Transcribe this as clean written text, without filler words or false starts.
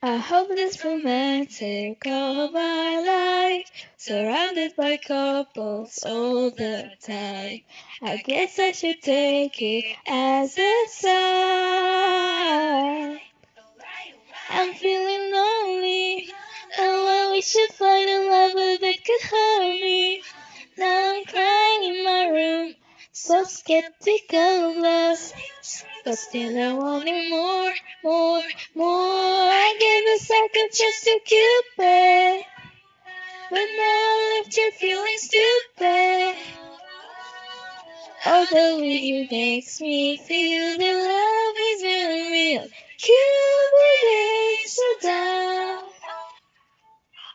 I hope this romantic of my life, surrounded by couples all the time. I guess I should take it as a sign. I'm feeling lonely. Oh, well, we should find a lover that could hurt me. Now I'm crying in my room, so skeptical of love. But still I wanted more, more, more. I gave a second chance to Cupid, but now I left you feeling stupid. Although it makes me feel that love is real, Cupid is so down.